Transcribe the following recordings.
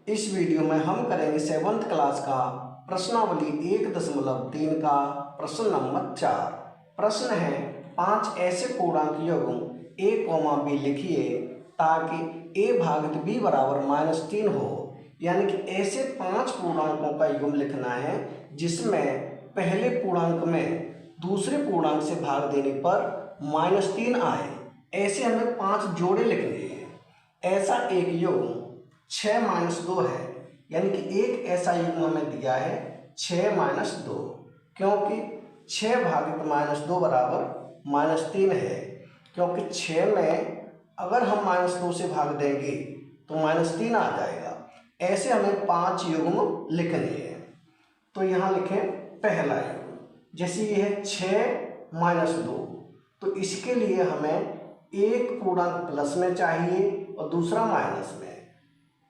इस वीडियो में हम करेंगे 7th क्लास का प्रश्नावली 1.3 का प्रश्न नंबर 4। प्रश्न है 5 ऐसे पूर्णांक युग्म a, b लिखिए ताकि a भागित b बराबर -3 हो। यानी कि ऐसे 5 पूर्णांकों का युग्म लिखना है जिसमें पहले पूर्णांक में दूसरे पूर्णांक से भाग देने पर -3 आए। ऐसे हमें 5 जोड़े लिखने हैं। ऐसा एक युग्म 6 - 2 है। यानी कि एक ऐसा युग्म हमें दिया है 6 - 2, क्योंकि 6 भागित -2 बराबर -3 है। क्योंकि 6 में अगर हम -2 से भाग देंगे तो -3 आ जाएगा। ऐसे हमें 5 युग्म लिखने हैं। तो यहाँ लिखें पहला युग्म, जैसे ये है 6 - 2, तो इसके लिए हमें एक पूर्णांक प्लस में चाहिए और दूसरा माइनस में।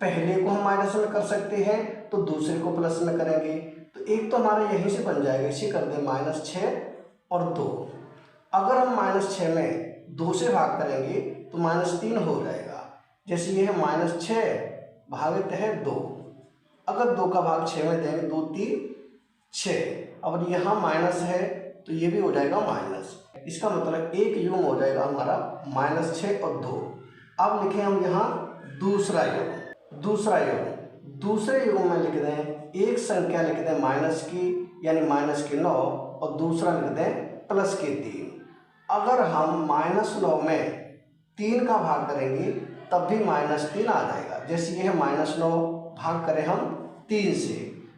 पहले को हम माइनस में कर सकते हैं तो दूसरे को प्लस में करेंगे। तो एक तो हमारा यहीं से बन जाएगा, इसे कर दें -6 और 2। अगर हम -6 में 2 से भाग करेंगे तो -3 हो जाएगा। जैसे ये है -6 भागित है 2। अगर 2 का भाग 6 में देंगे 2 - 3 = 6। अब यहाँ माइनस है तो ये भी हो जाएगा माइनस। इसका मतलब एक युग्म हो जाएगा हमारा -6 और 2। अब लिखें हम यहाँ दूसरा युग्म। दूसरे युग्म में लिख दें एक संख्या लिख दें माइनस की, यानी -9, और दूसरा लिख दें +3। अगर हम -9 में 3 का भाग करेंगे तब भी -3 आ जाएगा। जैसे ये है -9 भाग करें हम 3 से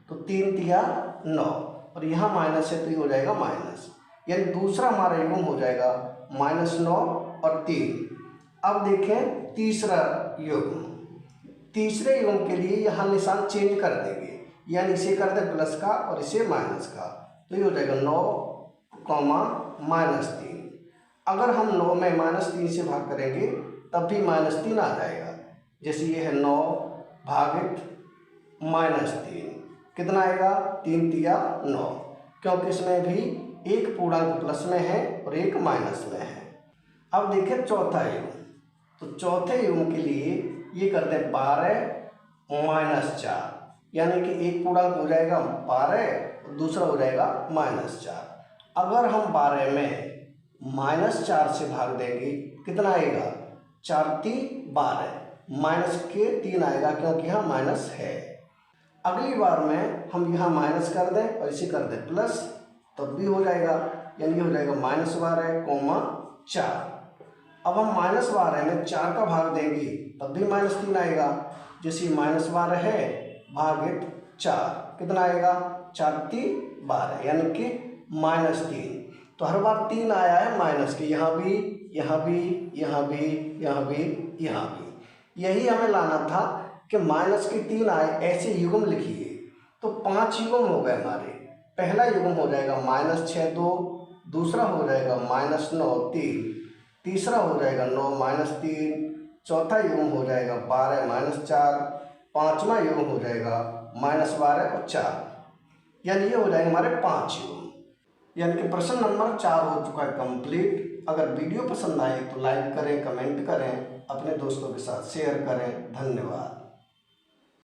तो 3 × 9, और यहाँ माइनस है तो ये हो जाएगा माइनस। यानी दूसरा हमारा युग्म हो जाएगा -9 और 3। अब देखें तीसरा युग्म। तीसरे युग्म के लिए यहाँ निशान चेंज कर देंगे, यानी इसे कर दें प्लस का और इसे माइनस का, तो ये हो जाएगा 9, -3। अगर हम 9 में -3 से भाग करेंगे तब भी -3 आ जाएगा। जैसे ये है 9 भागित -3, कितना आएगा 3 × 9, क्योंकि इसमें भी एक पूर्णांक प्लस में है और एक माइनस में है। अब देखें चौथा युग्म। तो चौथे युग्म के लिए ये करते हैं 12 - 4, यानी कि एक पूर्णांक हो जाएगा 12 और दूसरा हो जाएगा -4। अगर हम 12 में -4 से भाग देंगे कितना आएगा 4 × 3 = 12, माइनस के 3 आएगा क्योंकि यहाँ माइनस है। अगली बार में हम यहाँ माइनस कर दें और इसे कर दें प्लस, तब भी हो जाएगा, यानी हो जाएगा -12, 4। अब हम -12 में 4 का भाग देंगे तब भी -3 आएगा। जैसे -12 है भागित 4, कितना आएगा 4 × 3 = 12, यानी कि -3। तो हर बार 3 आया है माइनस के, यहाँ भी, यहाँ भी, यहाँ भी, यहाँ भी, यहाँ भी। यही हमें लाना था कि -3 आए, ऐसे युग्म लिखिए। तो 5 युग्म हो गए हमारे। पहला युग्म हो जाएगा -6 2, दूसरा हो जाएगा -9 3, तीसरा हो जाएगा 9 - 3, चौथा युग्म हो जाएगा 12 - 4, पांचवा युग्म हो जाएगा -12 और 4। यानी ये हो जाएंगे हमारे 5 युग्म। यानी कि प्रश्न नंबर 4 हो चुका है कंप्लीट। अगर वीडियो पसंद आए तो लाइक करें, कमेंट करें, अपने दोस्तों के साथ शेयर करें। धन्यवाद।